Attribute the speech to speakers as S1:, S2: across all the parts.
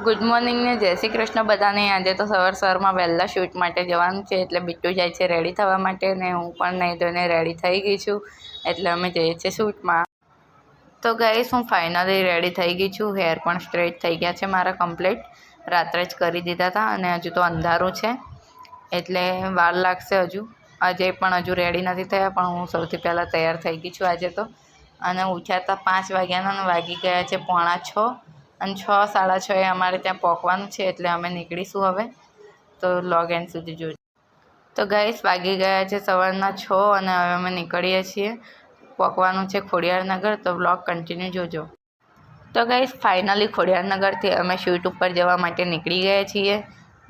S1: Good morning ને જય શ્રી કૃષ્ણ બધાને। આજે તો સવારમાં વહેલા શૂટ માટે જવાનું છે, એટલે બિટ્ટુ જાય છે રેડી થવા માટે ને હું પણ નહીં ધોઈને રેડી થઈ ગઈ છું, એટલે અમે જઈએ છીએ શૂટમાં। તો ગાઈસ હું ફાઇનલી રેડી થઈ ગઈ છું। હેર પણ સ્ટ્રેટ થઈ ગયા છે મારા કમ્પ્લીટ, રાત્રે જ કરી દીધા હતા અને હજુ તો અંધારું છે એટલે વાર લાગશે હજુ। આજે પણ હજુ રેડી નથી થયા, પણ હું સૌથી પહેલાં તૈયાર થઈ ગઈ છું આજે તો। અને ઉઠ્યા હતા 5 વાગ્યાના અને વાગી ગયા છે 5:45 અને 6 સાડા 6 અમારે ત્યાં પહોંચવાનું છે, એટલે અમે નીકળીશું હવે। તો લોગ એન્ડ સુધી જોજો। તો ગાઈસ વાગી ગયા છે સવારના 6 અને હવે અમે નીકળીએ છીએ। પહોંચવાનું છે ખોડિયારનગર, તો વ્લોગ કન્ટિન્યુ જોજો। તો ગાઈસ ફાઇનલી ખોડિયારનગરથી અમે શૂટ ઉપર જવા માટે નીકળી ગયા છીએ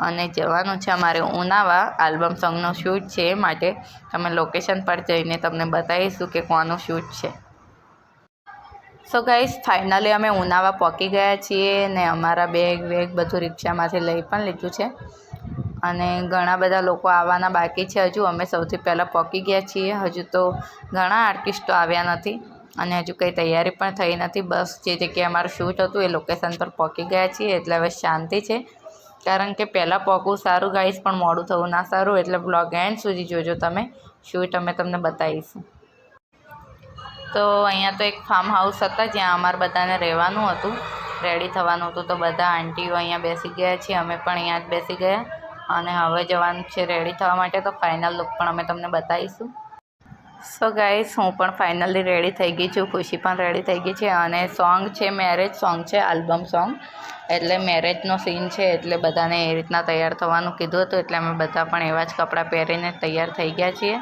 S1: અને જવાનું છે અમારે ઉનાવા। આલ્બમ સોંગનો શૂટ છે, એ માટે અમે લોકેશન પર જઈને તમને બતાવીશું કે કોનું શૂટ છે। સો ગાઈસ ફાઇનલી અમે ઉનાવા પહોંચી ગયા છીએ ને અમારા બેગ બધું રિક્ષામાંથી લઈ પણ લીધું છે અને ઘણા બધા લોકો આવવાના બાકી છે હજુ। અમે સૌથી પહેલાં પહોંચી ગયા છીએ। હજુ તો ઘણા આર્ટિસ્ટો આવ્યા નથી અને હજુ કંઈ તૈયારી પણ થઈ નથી। બસ જે જગ્યાએ અમારું શૂટ હતું એ લોકેશન પર પહોંચી ગયા છીએ, એટલે હવે શાંતિ છે। કારણ કે પહેલાં પહોંચવું સારું ગાઈસ, પણ મોડું થવું ના સારું, એટલે બ્લોગ એન્ડ સુધી જોજો તમે। શૂટ અમે તમને બતાવીશું। તો અહીંયા તો એક ફાર્મ હાઉસ હતા જ્યાં અમારે બધાને રહેવાનું હતું, રેડી થવાનું હતું। તો બધા આંટીઓ અહીંયા બેસી ગયા છીએ, અમે પણ અહીંયા જ બેસી ગયા અને હવે જવાનું છે રેડી થવા માટે। તો ફાઇનલ લુક પણ અમે તમને બતાવીશું। સો ગાઈસ હું પણ ફાઇનલી રેડી થઈ ગઈ છું, ખુશી પણ રેડી થઈ ગઈ છે અને સોંગ છે મેરેજ સોંગ છે, આલ્બમ સોંગ, એટલે મેરેજનો સીન છે, એટલે બધાને એ રીતના તૈયાર થવાનું કીધું હતું, એટલે અમે બધા પણ એવા જ કપડાં પહેરીને તૈયાર થઈ ગયા છીએ।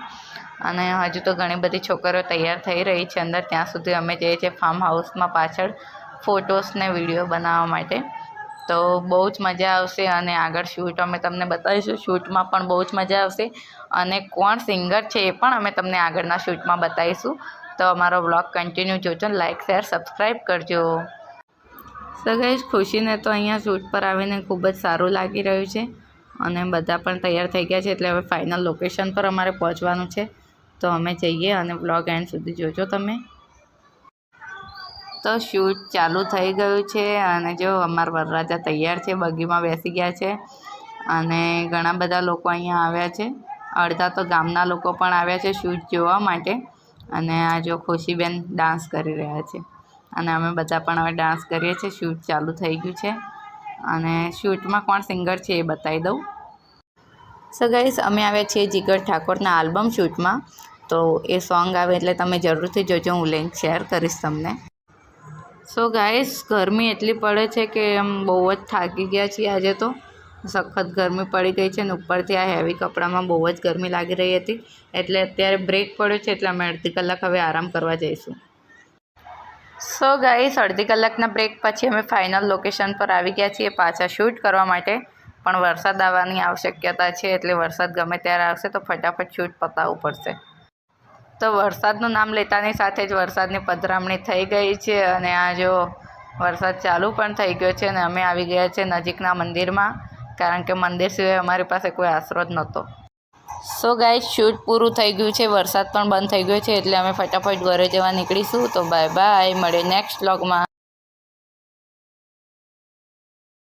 S1: અને હજુ તો ઘણી બધી છોકરીઓ તૈયાર થઈ રહી છે અંદર, ત્યાં સુધી અમે જઈએ છીએ ફાર્મ હાઉસમાં પાછળ ફોટોસ ને વિડીયો બનાવવા માટે। તો બહુ જ મજા આવશે અને આગળ શૂટ અમે તમને બતાવીશું। શૂટમાં પણ બહુ જ મજા આવશે અને કોણ સિંગર છે એ પણ અમે તમને આગળના શૂટમાં બતાવીશું। તો અમારો વ્લોગ કન્ટિન્યુ જોજો, લાઇક શેર સબસ્ક્રાઈબ કરજો। સો ગાઈસ ખુશીને તો અહીંયા શૂટ પર આવીને ખૂબ જ સારું લાગી રહ્યું છે અને બધા પણ તૈયાર થઈ ગયા છે, એટલે હવે ફાઇનલ લોકેશન પર અમારે પહોંચવાનું છે। તો અમે જઈએ અને વ્લોગ એન્ડ સુધી જોજો તમે। તો શૂટ ચાલુ થઈ ગયું છે અને જો અમારા વરરાજા તૈયાર છે, બગીમાં બેસી ગયા છે અને ઘણા બધા લોકો અહીંયા આવ્યા છે। અડધા તો ગામના લોકો પણ આવ્યા છે શૂટ જોવા માટે અને આ જો ખુશીબેન ડાન્સ કરી રહ્યા છે અને અમે બધા પણ હવે ડાન્સ કરીએ છીએ। શૂટ ચાલુ થઈ ગયું છે અને શૂટમાં કોણ સિંગર છે એ બતાવી દઉં। સો ગાઈસ અમે આવ્યા છીએ જીગર ઠાકોરના આલ્બમ શૂટમાં, તો એ સોંગ આવે એટલે તમે જરૂરથી જોજો, હું લિંક શેર કરીશ તમને। સો ગાઈસ ગરમી એટલી પડે છે કે આમ બહુ જ થાકી ગયા છીએ આજે તો, સખત ગરમી પડી ગઈ છે ને ઉપરથી આ હેવી કપડામાં બહુ જ ગરમી લાગી રહી હતી, એટલે અત્યારે બ્રેક પડ્યો છે, એટલે અમે અડધી કલાક હવે આરામ કરવા જઈશું। સો ગાઈસ અડધી કલાકના બ્રેક પછી અમે ફાઇનલ લોકેશન પર આવી ગયા છીએ પાછા શૂટ કરવા માટે, પણ વરસાદ આવવાની આવશ્યકતા છે, એટલે વરસાદ ગમે ત્યારે આવશે તો ફટાફટ શૂટ પતાવવું પડશે। તો વરસાદનું નામ લેતાની સાથે જ વરસાદની પધરામણી થઈ ગઈ છે અને આ જો વરસાદ ચાલુ પણ થઈ ગયો છે અને અમે આવી ગયા છે નજીકના મંદિરમાં, કારણ કે મંદિર સિવાય અમારી પાસે કોઈ આશરો જ નહોતો। સો ગાઈસ શૂટ પૂરું થઈ ગયું છે, વરસાદ પણ બંધ થઈ ગયો છે, એટલે અમે ફટાફટ ઘરે જવા નીકળીશું। તો બાય બાય, મળીએ નેક્સ્ટ વ્લોગમાં।